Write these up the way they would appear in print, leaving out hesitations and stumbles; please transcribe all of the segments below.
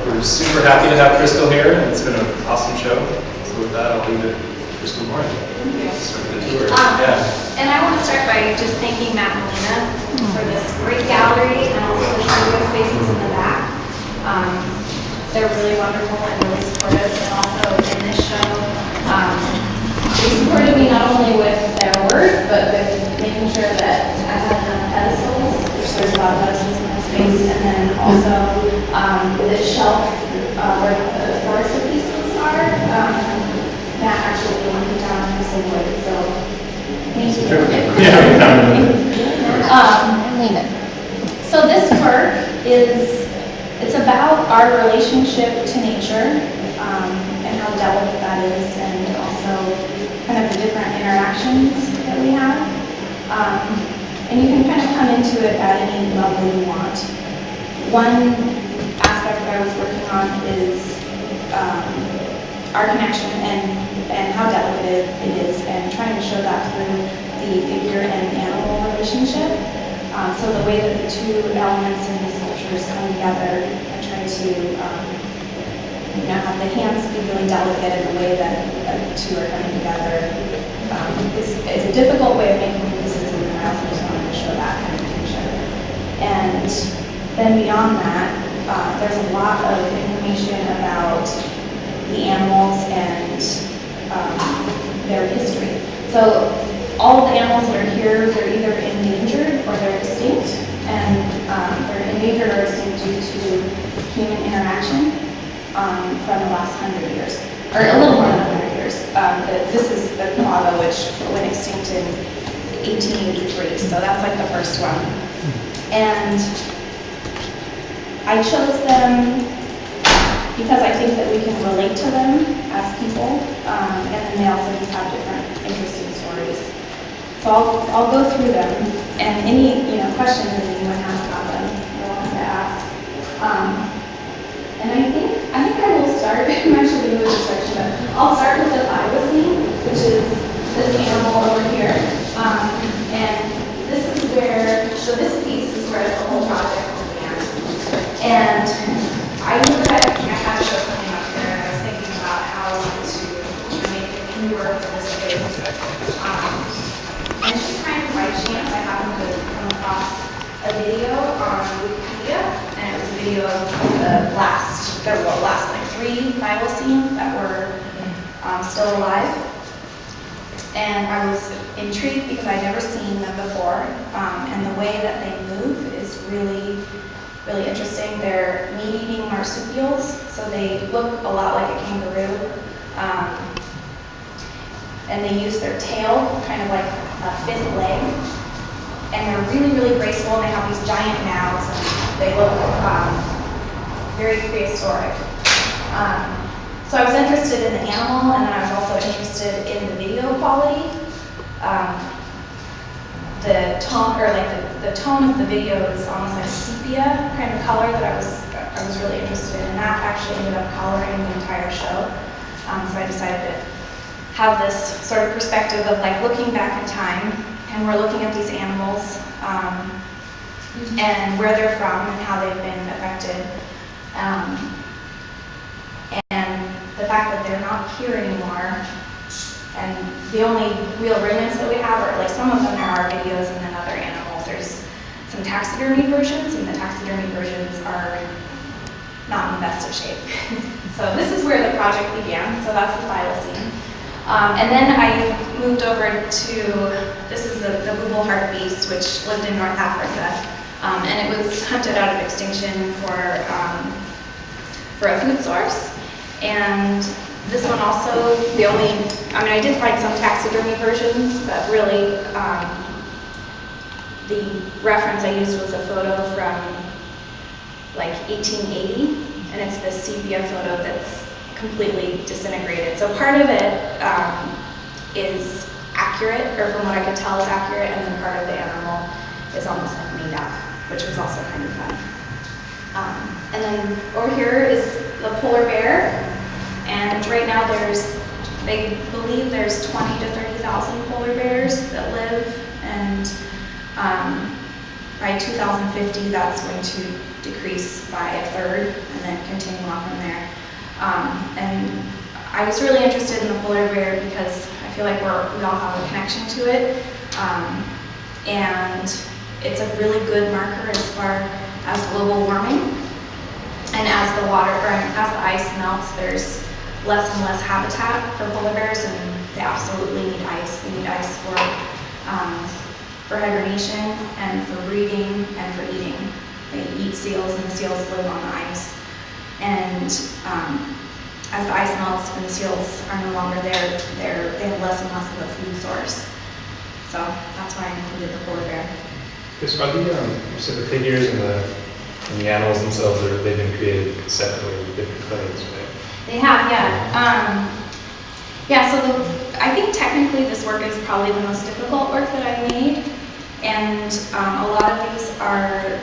we're super happy to have Crystal here, and it's been an awesome show. So with that, I'll leave it to Crystal Morey. Start the tour. And I want to start by just thanking Matt and Lena for this great gallery and also the studio spaces in the back. They're really wonderful and really supportive, and also in this show, they supported me not only with their work, but with making sure that I had enough pedestals, which there's a lot of pedestals in this space, and then also the shelf where the forested pieces are. Matt actually laid me down in some wood, so thank you. So this work it's about our relationship to nature and how delicate that is, and also kind of the different interactions that we have. And you can kind of come into it at any level you want. One aspect that I was working on is our connection and how delicate it is, and trying to show that through the figure and animal relationship. So the way that the two elements in the sculptures come together, and try to have the hands be really delicate in the way that the two are coming together is a difficult way of making pieces, and I also just wanted to show that kind of connection. And then beyond that, there's a lot of information about the animals and their history. So all of the animals that are here, they're either endangered or they're extinct, and they're endangered or extinct due to human interaction from the last 100 years, or a little more than 100 years. This is the quagga, which went extinct in 1883, so that's like the first one. And I chose them because I think that we can relate to them as people, and then they also just have different interesting stories. So I'll go through them, and any questions that anyone has about them, you're welcome to ask. And I think I will start. I'm actually going to move this direction, but I'll start with the thylacine, which is this animal over here. And this is where, so this piece is where the whole project began. And I knew that I had to show something up here, and I was thinking about how I wanted to make it newer for this space. And just kind of by chance, I happened to come across a video on Wikipedia, and it was a video of the last like 3 thylacines that were still alive. And I was intrigued because I'd never seen them before, and the way that they move is really interesting. They're meat-eating marsupials, so they look a lot like a kangaroo. And they use their tail kind of like a 5th leg. And they're really graceful, and they have these giant mouths, and they look very prehistoric. So I was interested in the animal, and then I was also interested in the video quality. The tone, or like the tone of the video is almost like sepia kind of color that I was really interested in, and that actually ended up coloring the entire show. So I decided to have this sort of perspective of like looking back in time, and we're looking at these animals and where they're from and how they've been affected, and the fact that they're not here anymore. And the only real remnants that we have are, like, some of them there are videos, and then other animals. There's some taxidermy versions, and the taxidermy versions are not in the best of shape. So this is where the project began. So that's the thylacine. And then I moved over to, this is the bubble hartebeest, which lived in North Africa. And it was hunted out of extinction for a food source. And this one also, I did find some taxidermy versions, but really the reference I used was a photo from like 1880, and it's this sepia photo that's completely disintegrated. So part of it is accurate, or from what I could tell is accurate, and then part of the animal is almost like made up, which was also kind of fun. And then over here is the polar bear. And right now they believe there's 20 to 30,000 polar bears that live and by 2050, that's going to decrease by a third, and then continue on from there. And I was really interested in the polar bear because I feel like we all have a connection to it, and it's a really good marker as far as global warming. And as the ice melts, there's less and less habitat for polar bears, and they absolutely need ice. They need ice for hibernation and for breeding and for eating. They eat seals, and the seals live on the ice. And as the ice melts and the seals are no longer there, they have less and less of a food source. So that's why I included the polar bear. Chris, are the figures and the animals themselves, they've been created separately with different clays, right? They have, yeah. So I think technically this work is probably the most difficult work that I've made. And a lot of these are,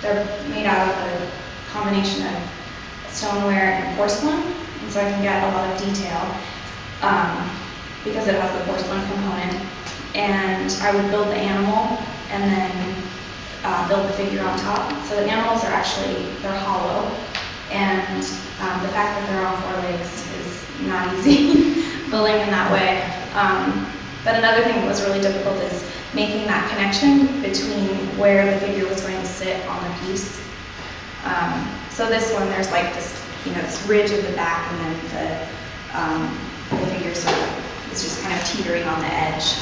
they're made out of a combination of stoneware and porcelain. And so I can get a lot of detail because it has the porcelain component. And I would build the animal and then build the figure on top. So the animals are they're hollow. And the fact that they're on 4 legs is not easy building in that way. But another thing that was really difficult is making that connection between where the figure was going to sit on the piece. So this one, there's like this, this ridge at the back, and then the figure sort of is just kind of teetering on the edge.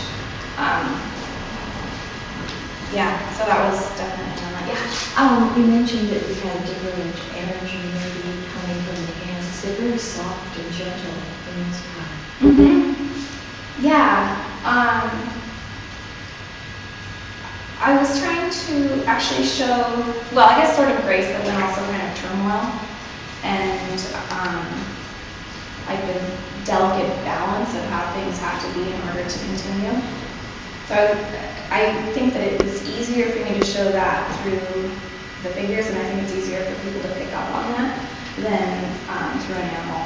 So that was definitely one. You mentioned that you had different energy maybe coming from the hands. They're very soft and gentle for the most part. Mm-hmm. Yeah. I was trying to actually show, sort of grace, but then also kind of turmoil, and like the delicate balance of how things have to be in order to continue. So I think that it was easier for me to show that through the figures, and I think it's easier for people to pick up on that than through an animal.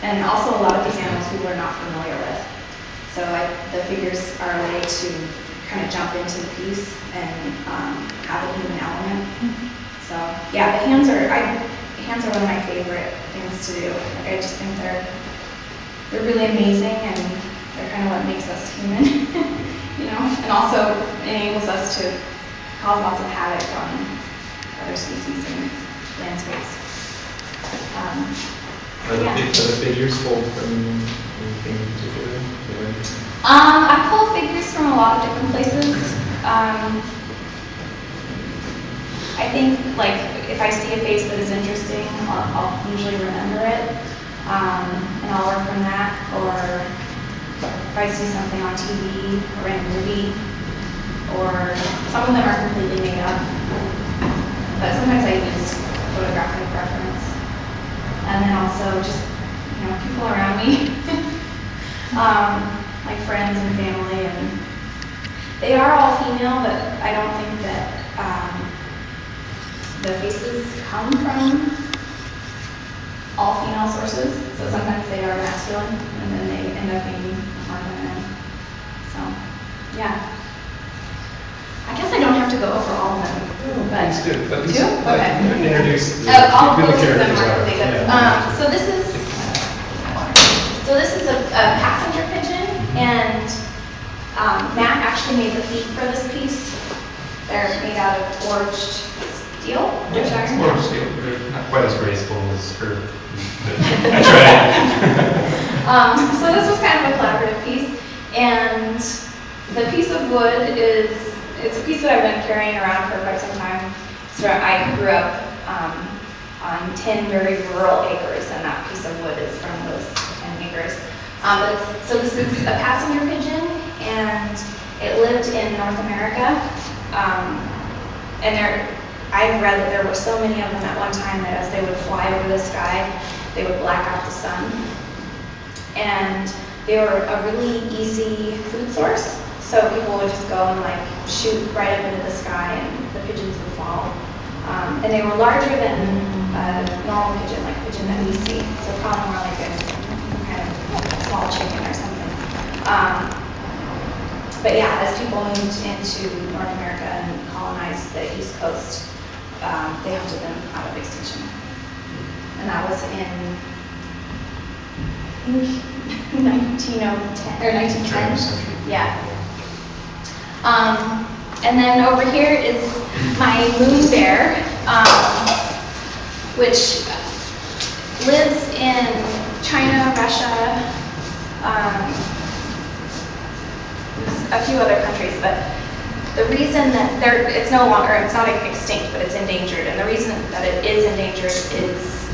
And also a lot of these animals people are not familiar with. So the figures are a way to kind of jump into the piece and have a human element. So yeah, the hands are one of my favorite things to do. Like, I just think they're really amazing, and they're kind of what makes us human. And also enables us to cause lots of havoc on other species and landscapes. Are the figures pulled from anything in particular? I pull figures from a lot of different places. I think, like, if I see a face that is interesting, I'll usually remember it, and I'll work from that. Or if I see something on TV or in a movie, or some of them are completely made up, but sometimes I use photographic reference. And then also just, people around me, like friends and family, and they are all female, but I don't think that the faces come from all female sources. So sometimes they are masculine, and then they end up being more feminine. So, yeah. I guess I don't have to go over all of them. But That's good. But two? Okay. Introduce I'll who go the to them characters more are. quickly. Yeah. So this is a passenger pigeon, and Matt actually made the feet for this piece. They're made out of forged steel. It's more steel. They're not quite as graceful as her. I tried. So this was kind of a collaborative piece, and the piece of wood it's a piece that I've been carrying around for quite some time. So I grew up on 10 very rural acres, and that piece of wood is from those 10 acres. So this is a passenger pigeon, and it lived in North America. And I've read that there were so many of them at one time that as they would fly over the sky, they would black out the sun. And they were a really easy food source. So people would just go and shoot right up into the sky, and the pigeons would fall. And they were larger than a normal pigeon, like a pigeon that we see. So probably more like a kind of small chicken or something. But yeah, as people moved into North America and colonized the East Coast, they hunted them out of extinction. And that was in, I think, 1910 or 1910. Century. Yeah. And then over here is my moon bear, which lives in China, Russia, a few other countries, but the reason that it's no longer, it's not extinct, but it's endangered, and the reason that it is endangered is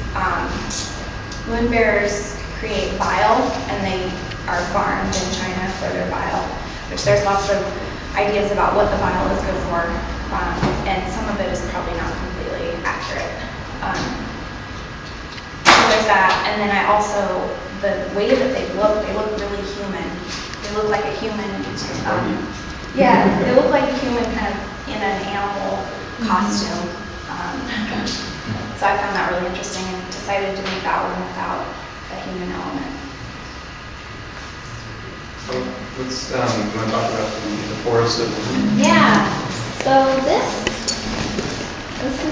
moon bears create bile, and they are farmed in China for their bile, which there's lots of ideas about what the bile is good for, and some of it is probably not completely accurate. So there's that, and then I also, the way that they look really human. They look like a human. Yeah, they look like a human kind of in an animal costume. So I found that really interesting and decided to make that one without a human element. So let's, you want to talk about the forest of... Yeah, so this is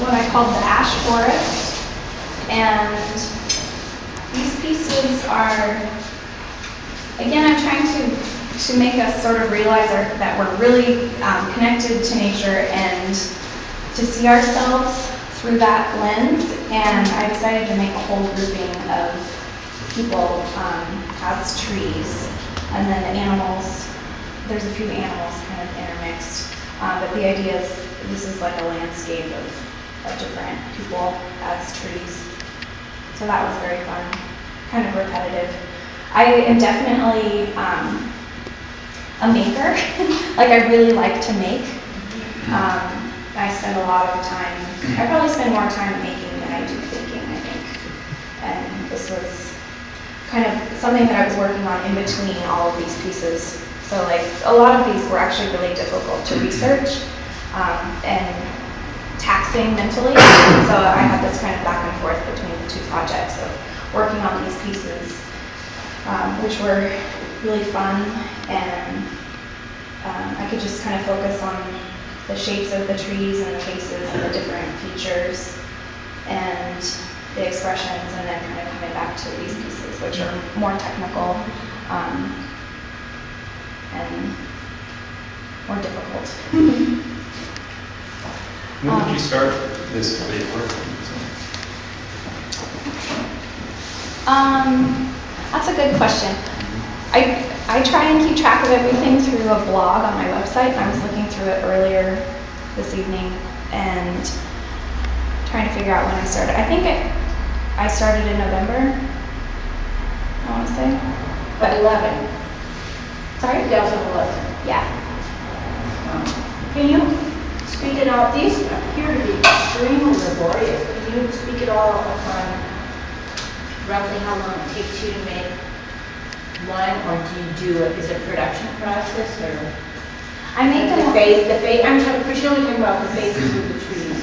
what I call the ash forest. And these pieces are, again, I'm trying to make us sort of realize that we're really connected to nature and to see ourselves through that lens. And I decided to make a whole grouping of people as trees. And then the animals, there's a few animals kind of intermixed. But the idea is this is like a landscape of different people as trees. So that was very fun, kind of repetitive. I am definitely a maker. Like I really like to make. I spend a lot of time, I probably spend more time making than I do thinking, I think. And this was kind of something that I was working on in between all of these pieces. So like a lot of these were actually really difficult to research and taxing mentally. So I had this kind of back and forth between the two projects of working on these pieces, which were really fun, and I could just kind of focus on the shapes of the trees and the faces and the different features and the expressions, and then kind of coming back to these pieces, which are more technical and more difficult. When did you start this body of work? That's a good question. I try and keep track of everything through a blog on my website, and I was looking through it earlier this evening and trying to figure out when I started. I think I started in November, I want to say. But 11. Sorry? 2011. Yeah. Can you speak it out? These appear to be extremely laborious. Can you speak it all on roughly how long it takes you to make one, or do you do it, is it a production process, or? I make them. The face, I'm particularly talking about the faces of the trees.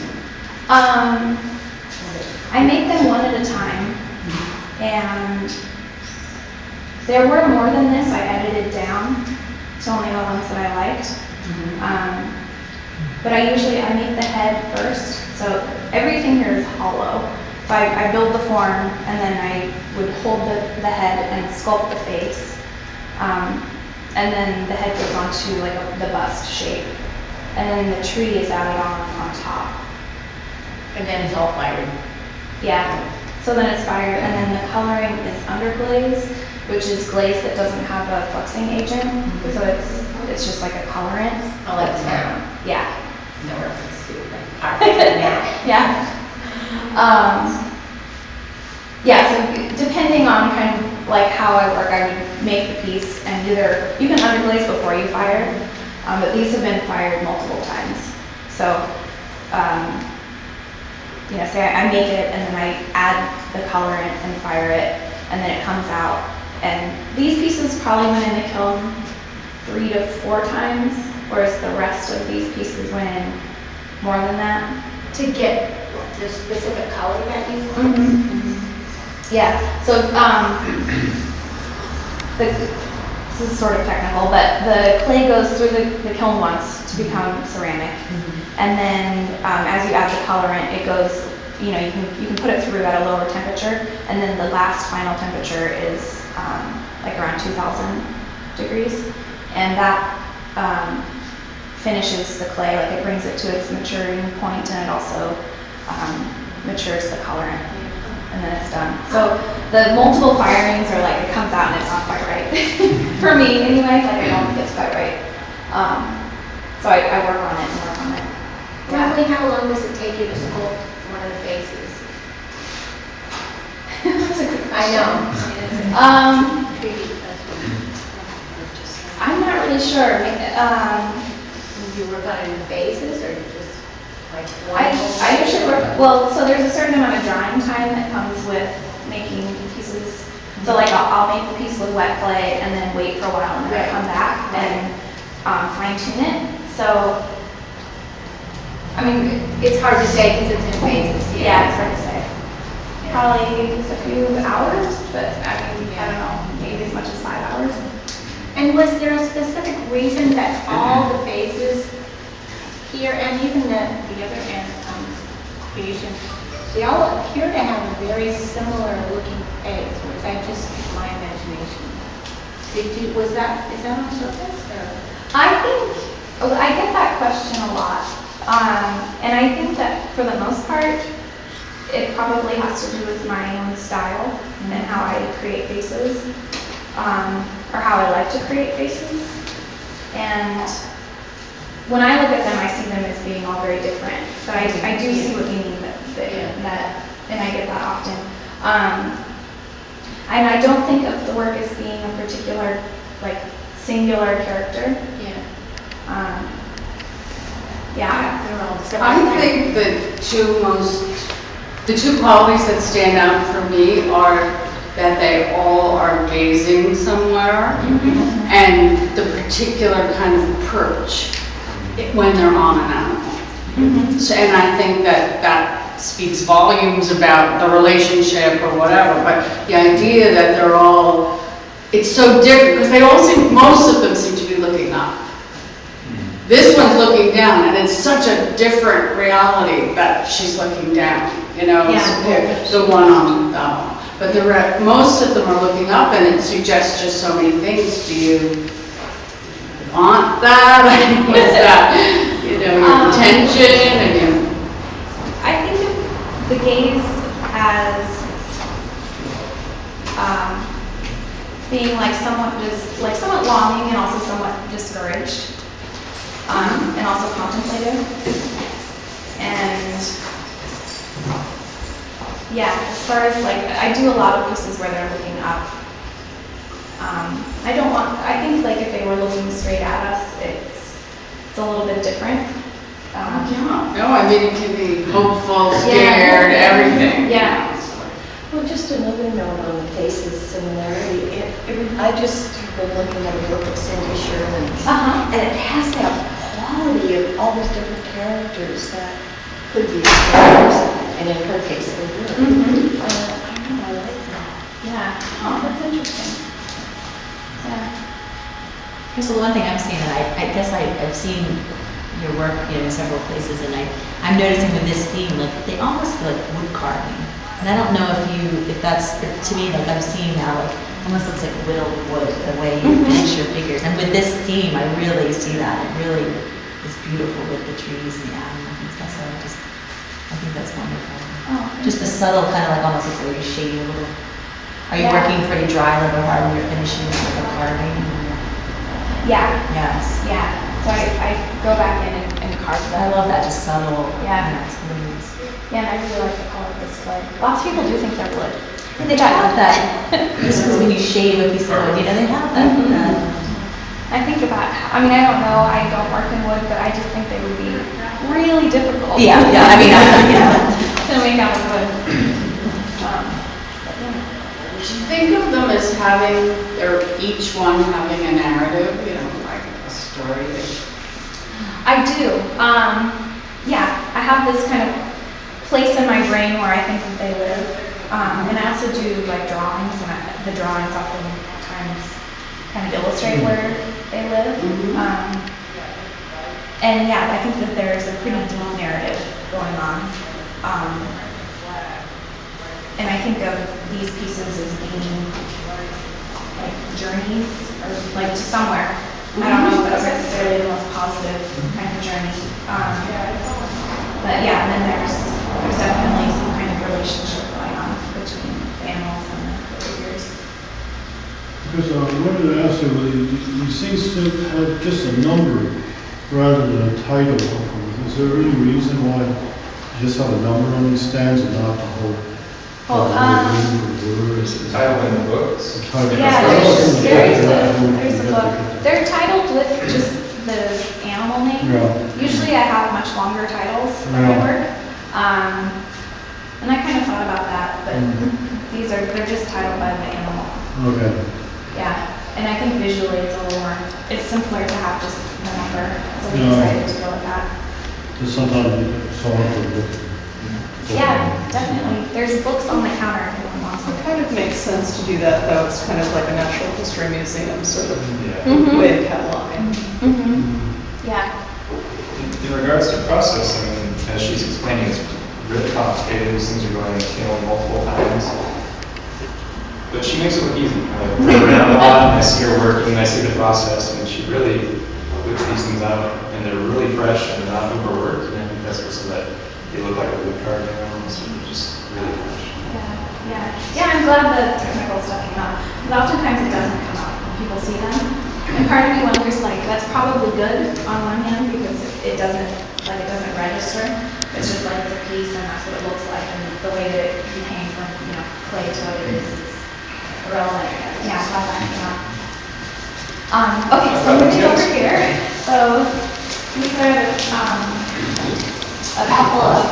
I make them one at a time, and there were more than this. I edited down to only the ones that I liked. But I make the head first, so everything here is hollow. So I build the form, and then I would hold the head and sculpt the face. And then the head goes onto like the bust shape. And then the tree is added on top. And then it's all fired. Yeah, so then it's fired, and then the coloring is underglaze, which is glaze that doesn't have a fluxing agent. So it's just like a colorant. I like the sound. Yeah. No reference to it. Like, Yeah. Yeah, so depending on kind of like how I work, I would make the piece and either, you can underglaze before you fire, but these have been fired multiple times. So, say I make it and then I add the colorant and fire it, and then it comes out. And these pieces probably went in the kiln 3 to 4 times, whereas the rest of these pieces went in more than that. to get the specific color that you want. Yeah, so this is sort of technical, but the clay goes through the kiln once to become ceramic. And then as you add the colorant, it goes, you know, you can put it through at a lower temperature, and then the last final temperature is like around 2,000 degrees. And that finishes the clay, like it brings it to its maturing point, and it also matures the colorant. And then it's done. So the multiple firings are like, it comes out and it's not quite right. For me anyway, like I don't think it's quite right. So I work on it and work on it. Roughly how long does it take you to sculpt one of the faces? That's a good question. I know. I'm not really sure. You work on it in phases or just like one? I usually work, well, so there's a certain amount of drying time that comes with making pieces. So like I'll make the piece with wet clay and then wait for a while and then I come back and fine tune it. So, I mean, It's hard to say because it's in phases. yeah, it's hard to say. Probably just a few hours, but I mean, I don't know, maybe as much as 5 hours. And was there a specific reason that all the phases here and even the other creation, they all appear to have a very similar looking phase, or is that just my imagination? Is that on purpose or? I get that question a lot. And I think that for the most part, it probably has to do with my own style and how I create faces, or how I like to create faces. And when I look at them, I see them as being all very different. But I do see what you mean, that, and I get that often. And I don't think of the work as being a particular, like, singular character. Yeah. They're all I think the two qualities that stand out for me are that they all are gazing somewhere, and the particular kind of perch when they're on an animal. So, and I think that speaks volumes about the relationship or whatever, but the idea that they're all, it's so different, because they all seem, most of them seem to be looking up. This one's looking down, and it's such a different reality that she's looking down, you know, the one on but most of them are looking up, and it suggests just so many things. Do you want that? What's that? You know, your attention and your... I think of the gaze as being like somewhat longing and also somewhat discouraged. And also contemplative. And yeah, as far as like, I do a lot of pieces where they're looking up. I think like if they were looking straight at us, it's a little bit different. No, I mean, it can be hopeful, scared, everything. Yeah. Well, just another note on the faces similarity. I just have been looking at a book of Cindy Sherman's, and it has that quality of all these different characters that could be characters, and in her case, they were. I know, I like that. Yeah. Oh, that's interesting. Yeah. Here's the one thing I'm seeing, and I guess I've seen your work, you know, in several places, and I'm noticing with this theme, like they almost feel like wood carving. And I don't know if that's, to me, like I'm seeing now, like almost looks like whittled wood, the way you finish your figures. And with this theme, I really see that. It really is beautiful with the trees and the animals and stuff. So I think that's wonderful. Oh, just a subtle kind of like almost like where you shade a little. Are you working pretty dry, like hard when you're finishing with the carving? Yeah. Yes. Yeah. So I go back in and carve them. I love that, just subtle. Yeah. Yeah, and I really like the color of this clay. Lots of people do think they're wood. They have that. Just because when you shade with these wood, you know, they have that. I think about, I mean, I don't know, I don't work in wood, but I just think they would be really difficult. Yeah, I mean, yeah. To make out of wood. Do you think of them as having, or each one having a narrative, you know, like a story? I do. Yeah, I have this kind of place in my brain where I think that they live. And I also do like drawings, and the drawings oftentimes kind of illustrate where they live. And yeah, I think that there's a pretty deep narrative going on. And I think of these pieces as being like journeys or like to somewhere. I don't know if that's necessarily the most positive kind of journey. But yeah, and then there's definitely some kind of relationship going on between the animals and the figures. Because I wanted to ask you, he seems to have just a number rather than a title. Is there any reason why you just have a number on these stands and not the whole? Is the title in the books? Yeah, there's a book. They're titled with just the animal name. Yeah. Usually I have much longer titles for my work. And I kind of thought about that, but they're just titled by the animal. Okay. Yeah, and I think visually it's simpler to have just the number. So I'm excited to go with that. Because sometimes someone will look. Yeah, definitely. There's books on the counter if anyone wants It them. kind of makes sense to do that, though. It's kind of like a natural history museum sort of Yeah. way of cataloging. Yeah. In regards to process, I mean, as she's explaining, it's really complicated. These things are going multiple times. But she makes it look easy. I look around a lot, and I see her working, and I see the process, and she really whips these things out, and they're really fresh and they're not overworked. And I think that's what's so that they look like a wood carving almost, and they're just really fresh. Yeah, I'm glad the technical stuff came up. Because oftentimes it doesn't come up when people see them. And part of me wonders, like, that's probably good on one hand because it doesn't register. It's just like it's a piece and that's what it looks like. And the way that it became from, clay to what it is irrelevant. Yeah, I'm glad that came up. Okay, so moving over here. So we put a couple of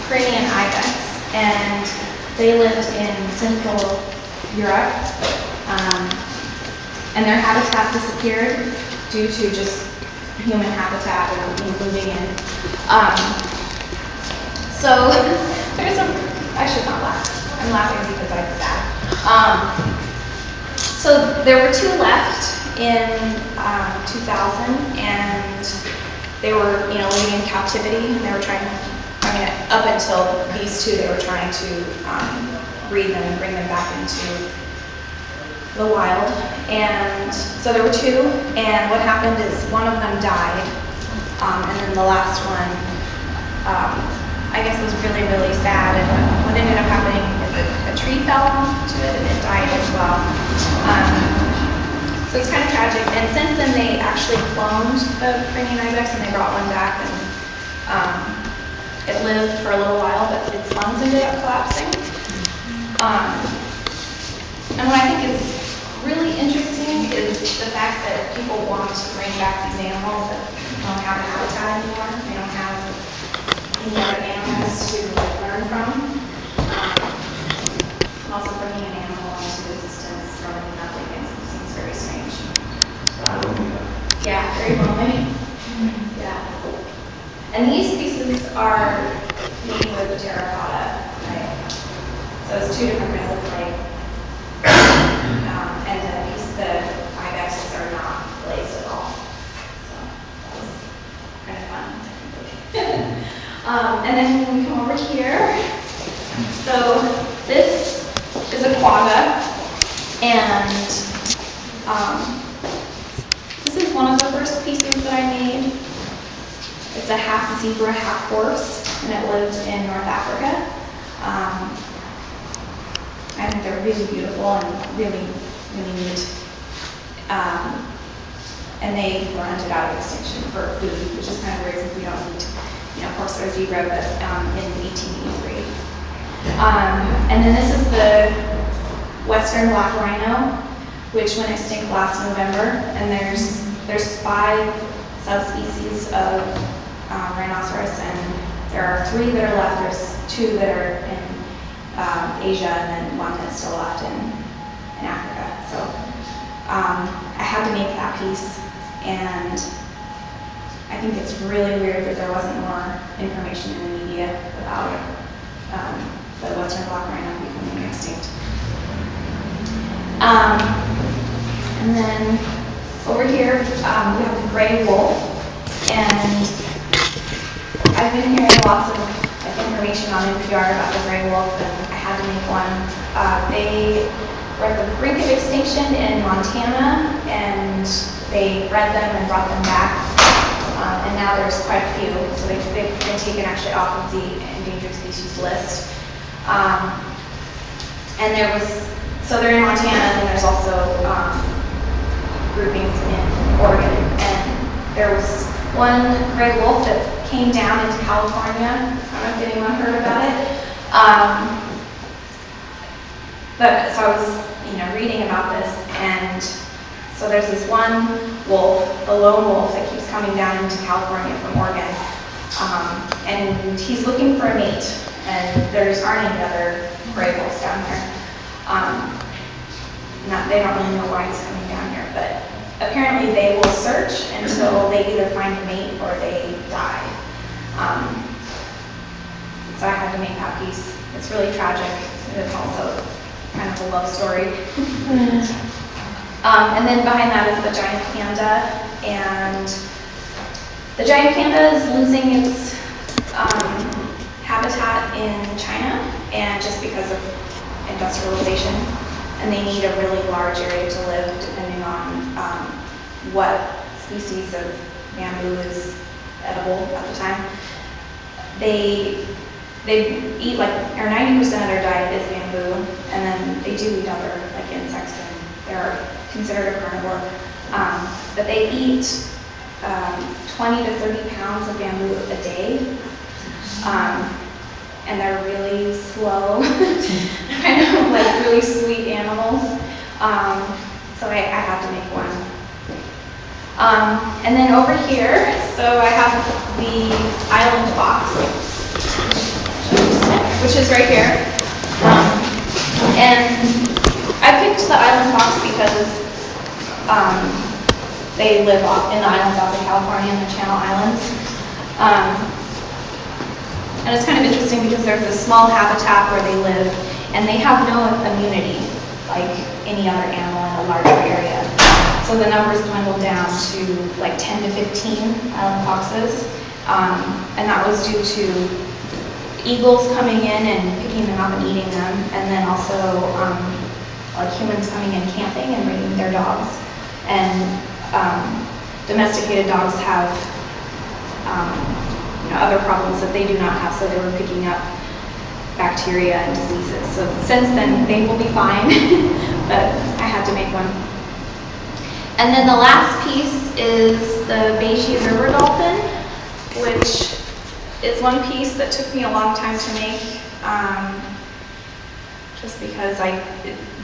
Ukrainian ibex, and they lived in Central Europe, and their habitat disappeared due to just human habitat moving in. So I should not laugh. I'm laughing because I'm sad. So there were two left in 2000, and they were, living in captivity, and they were trying to, up until these two, they were trying to breed them and bring them back into the wild. And so there were two, and what happened is one of them died, and then the last one, I guess was really, really sad, and what ended up happening is a tree fell onto it, and it died as well. So it's kind of tragic, and since then they actually cloned the Ukrainian ibex and they brought one back, and it lived for a little while, but its lungs ended up collapsing. And what I think is really interesting is the fact that people want to bring back these animals that don't have a habitat anymore. They don't have any other animals to learn from. And also bringing an animal into existence from nothing seems very strange. Yeah, very lonely. Yeah. And these pieces are made with terracotta, right? So it's two different kinds of clay. And the ibexes are not glazed at all. So that was kind of fun. And then when we come over here, so this is a quagga, and this is one of the first pieces that I made. It's a half zebra, half horse, and it lives in North Africa. I think they're really beautiful and really, really neat. And they were hunted out of extinction for food, which is kind of weird since we don't eat, of course, they're zebra, but in 1883. And then this is the western black rhino, which went extinct last November, and there's 5 subspecies of rhinoceros, and there are 3 that are left. There's 2 that are in Asia, and then 1 that's still left in Africa. So I had to make that piece, and I think it's really weird that there wasn't more information in the media about the western black rhino becoming extinct. And then over here, we have the gray wolf. And I've been hearing lots of information on NPR about the gray wolf, and I had to make one. They were at the brink of extinction in Montana, and they bred them and brought them back. And now there's quite a few, so they've been taken actually off of the endangered species list. And so they're in Montana, and there's also groupings in Oregon. And there was one gray wolf that came down into California. I don't know if anyone heard about it. But so I was, reading about this, and so there's this one wolf, a lone wolf, that keeps coming down into California from Oregon, and he's looking for a mate, and there aren't any other gray wolves down there. They don't really know why he's coming down here, but apparently they will search until they either find a mate or they die. So I had to make that piece. It's really tragic, and it's also kind of a love story. And then behind that is the giant panda, and the giant panda is losing its habitat in China, and just because of industrialization, and they need a really large area to live, depending on what species of bamboo is edible at the time. They eat 90% of their diet is bamboo, and then they do eat other insects, and they're considered a carnivore. But they eat 20 to 30 pounds of bamboo a day, and they're really slow, kind of really sweet animals. So I had to make one. And then over here, so I have the island fox, which is right here. And I picked the island fox because they live in the islands off of California, in the Channel Islands. And it's kind of interesting because there's a small habitat where they live, and they have no immunity like any other animal in a larger area. So the numbers dwindled down to 10 to 15 island foxes, and that was due to eagles coming in and picking them up and eating them, and then also humans coming in camping and bringing their dogs. And domesticated dogs have other problems that they do not have, so they were picking up bacteria and diseases. So since then, they will be fine, but I had to make one. And then the last piece is the Beijing river dolphin, which is one piece that took me a long time to make, just because I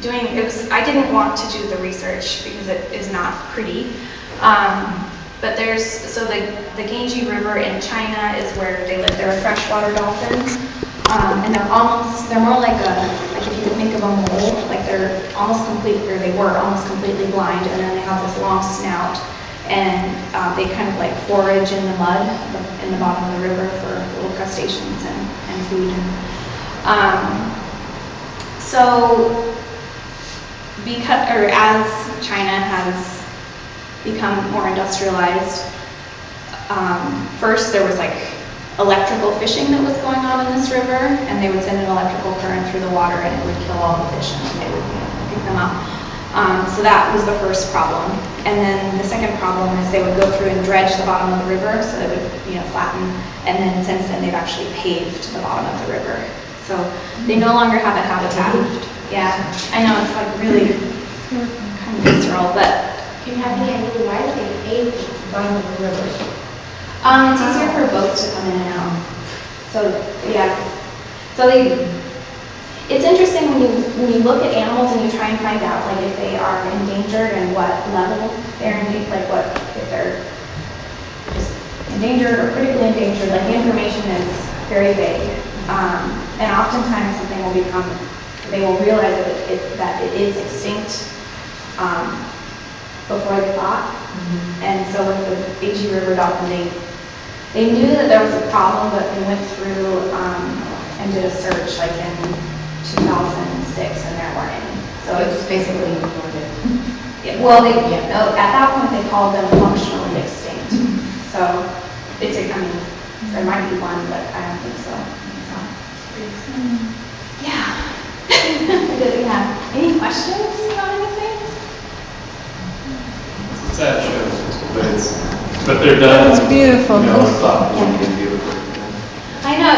didn't want to do the research because it is not pretty. But the Ganges River in China is where they live. They're a freshwater dolphin, and they're more like if you could think of a mole, they're almost completely, or they were almost completely blind, and then they have this long snout, and they kind of forage in the mud in the bottom of the river for little crustaceans and food. So as China has become more industrialized, first there was electrical fishing that was going on in this river, and they would send an electrical current through the water, and it would kill all the fish, and they would pick them up. So that was the first problem. And then the second problem is they would go through and dredge the bottom of the river, so it would flatten. And then since then they've actually paved the bottom of the river, so they no longer have a habitat. Yeah, I know, it's really kind of visceral, but Do you have any idea why they paved the bottom of the river? it's easier for boats to come in and out. So yeah, it's interesting when you look at animals and you try and find out if they are endangered and what level they're endangered, if they're just endangered or critically endangered. The information is very vague, and oftentimes something will they will realize that it is extinct before they thought. And so with the Beijing river dolphin, they knew that there was a problem, but they went through and did a search in 2006, and there weren't any. So it's basically ignored it. Well, no, at that point, they called them functionally extinct. So, I mean, there might be one, but I don't think so. Yeah. Yeah. Any questions about anything? It's sad shows, but they're done. It's beautiful. You know, it's thoughtful, you can deal with it. I know,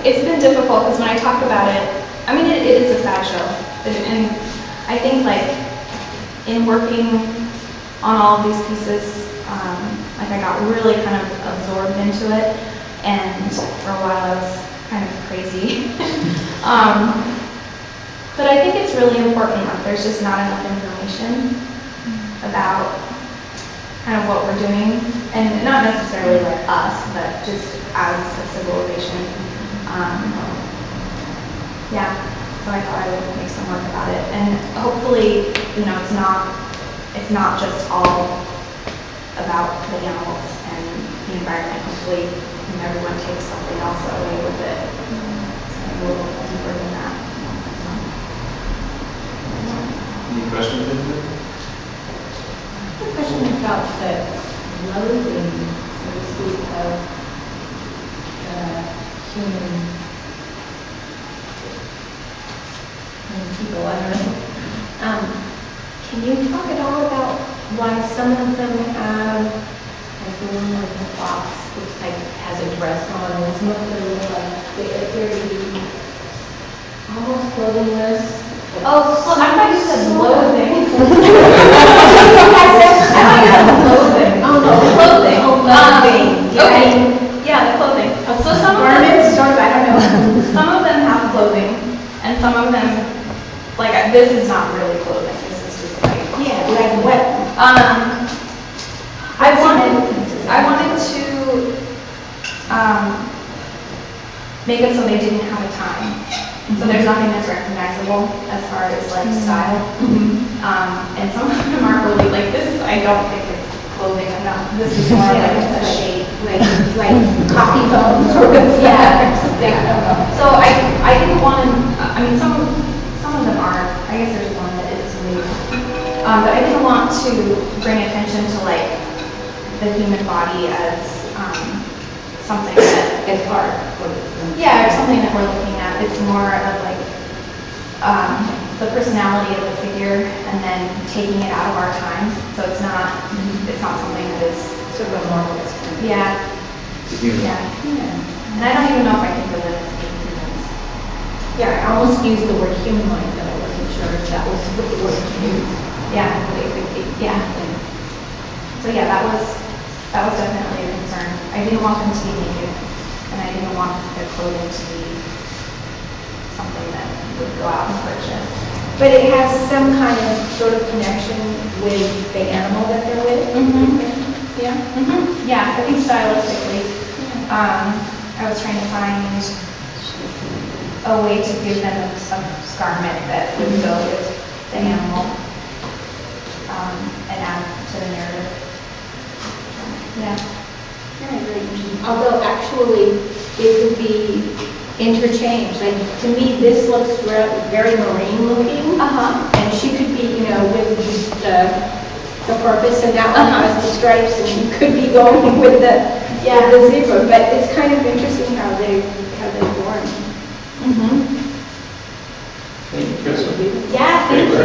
it's been difficult, because when I talk about it, I mean, it is a sad show. And I think, like, in working on all of these pieces, like, I got really kind of absorbed into it, and for a while I was kind of crazy. But I think it's really important, like, there's just not enough information about kind of what we're doing, and not necessarily like us, but just as a civilization. Yeah, so I thought I would make some work about it, and hopefully, you know, it's not just all about the animals and the environment. Hopefully, you know, everyone takes something else away with it, something a little deeper than that. Any questions? A question about the loathing, so to speak, of human people. I don't know. Can you talk at all about why some of them have, like the one with the fox looks like has a dress on, and some of them look like they appear to be almost clothesless? Oh, well, I thought you said loathing. I thought you said clothing. Oh, no, Clothing. Oh, clothing. Okay, yeah, the clothing. So some of Garments, them, sort of, I don't know. some of them have clothing, and some of them, like, this is not really clothing, this is just like. Yeah, like what? I wanted to, make it so they didn't have a time. So there's nothing that's recognizable as far as like style. And some of them are really, like, this is, I don't think it's clothing enough. This is more like a shape. Like coffee bones or Yeah, something. So I didn't want to, I mean, some of them are, I guess there's one that is new. But I didn't want to bring attention to like the human body as something that is art. Yeah, or something that we're looking at. It's more of like the personality of the figure and then taking it out of our time. So it's not something that is sort of a normal experience. Yeah. Yeah. And I don't even know if I think of it as being humans. Yeah, I almost used the word humanoid, but I wasn't sure if that was what the word used. Yeah, but it could be, yeah. So yeah, that was definitely a concern. I didn't want them to be naked, and I didn't want their clothing to be something that would go out and purchase. But it has some kind of sort of connection with the animal that they're with? Yeah. Yeah, I think stylistically. I was trying to find a way to give them some garment that would go with the animal and add to the narrative. Yeah. Although actually it would be interchanged. Like, to me, this looks very marine looking. And she could be, you know, with the purpose, and that one has the stripes, and she could be going with the zebra. But it's kind of interesting how they're born. Thank you, Crystal. Yeah, thank you.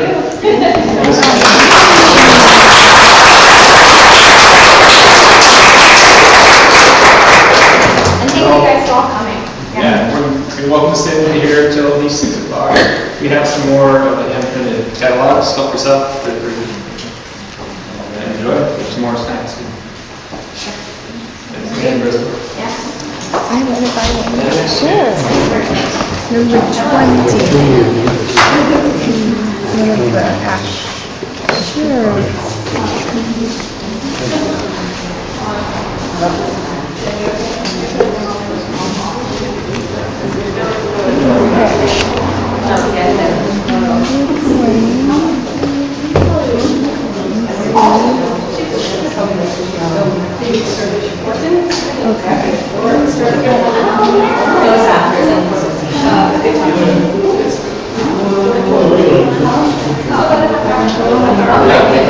And thank you guys for all coming. Yeah, you're welcome to stay over here till at least 6 o'clock. We have some more of the hand-printed catalogs. Help yourself. Feel free to enjoy. There's some more snacks. Thanks again, Crystal. Yeah. I want to buy one. Sure. Number 20. One of the ash. Sure.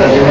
Yeah.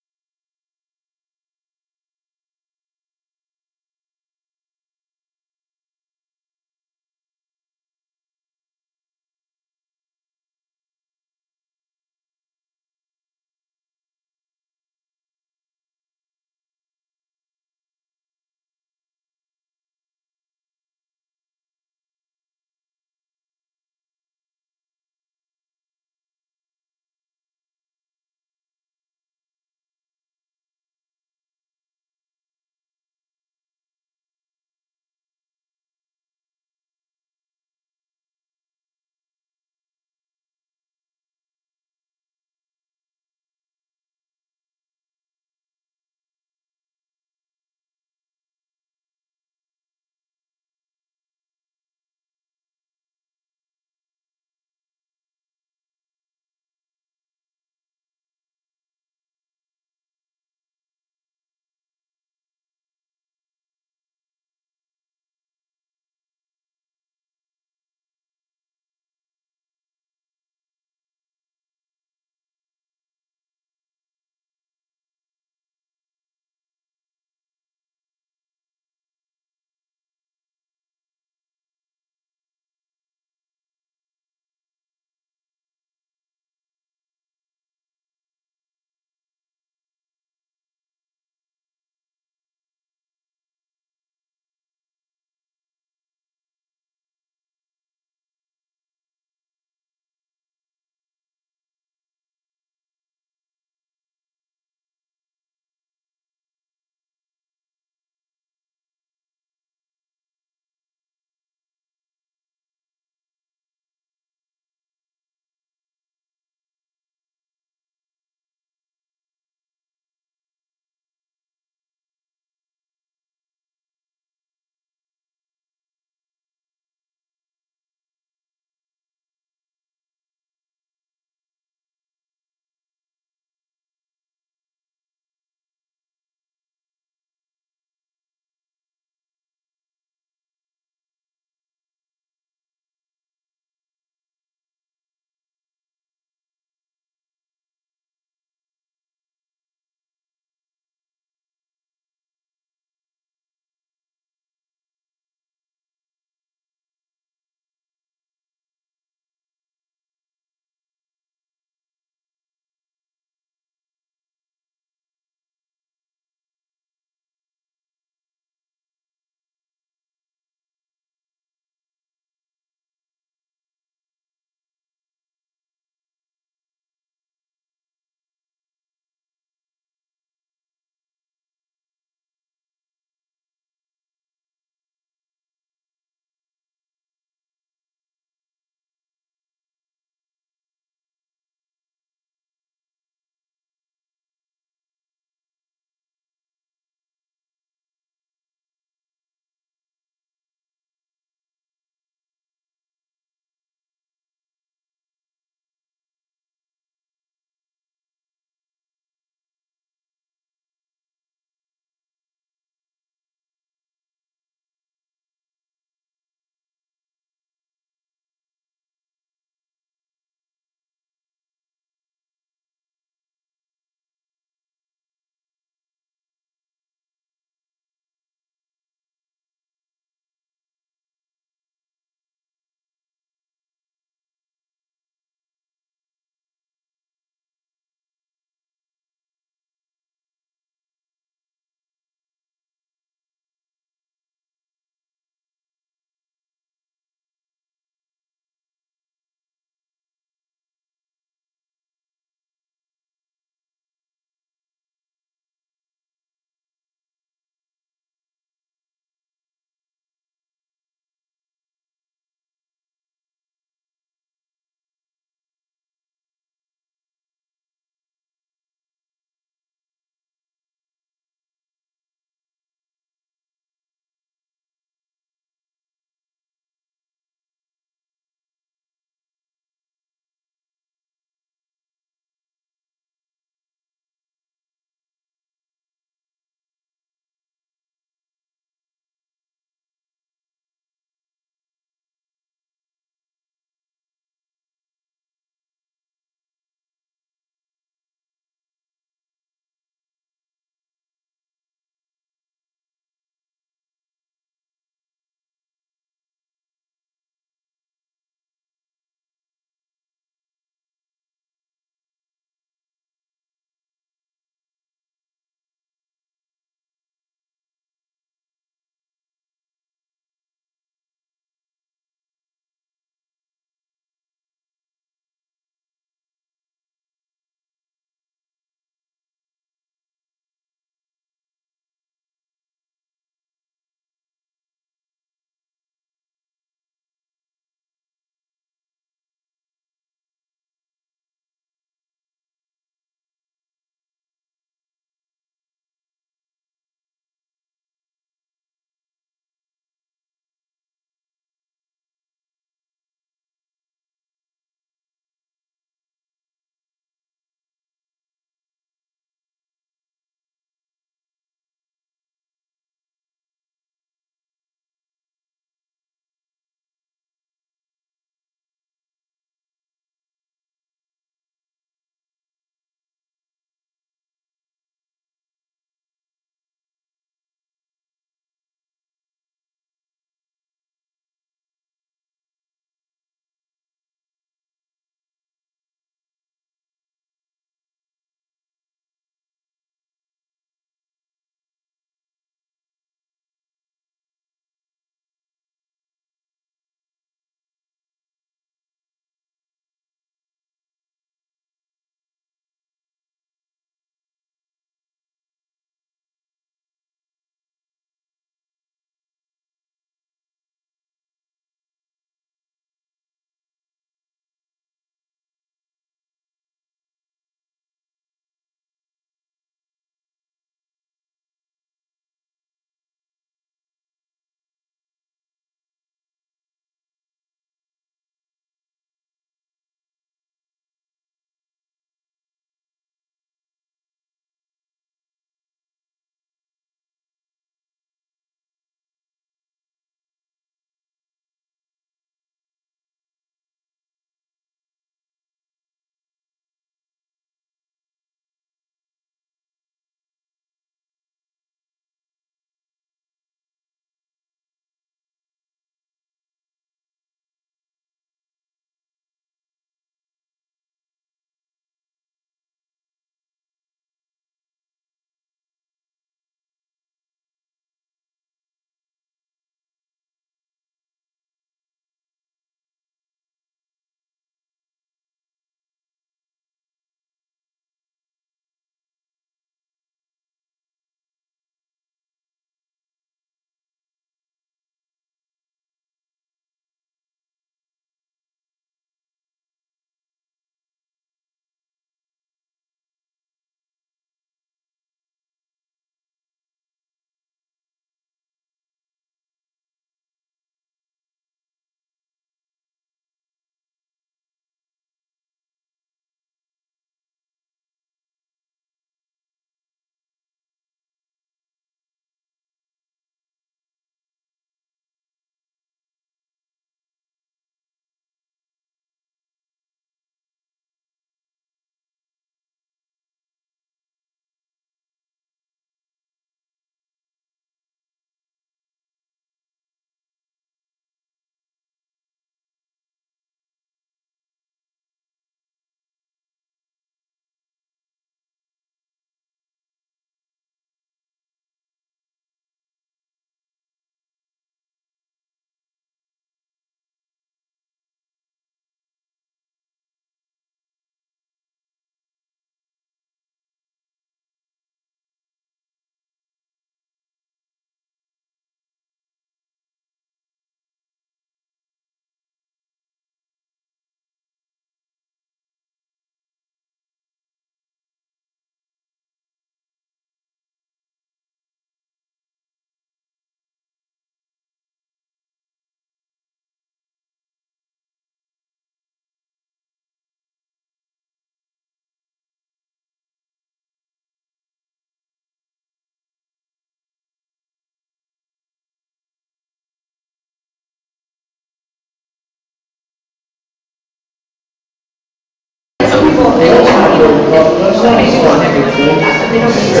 Well, that's not a scientific thing.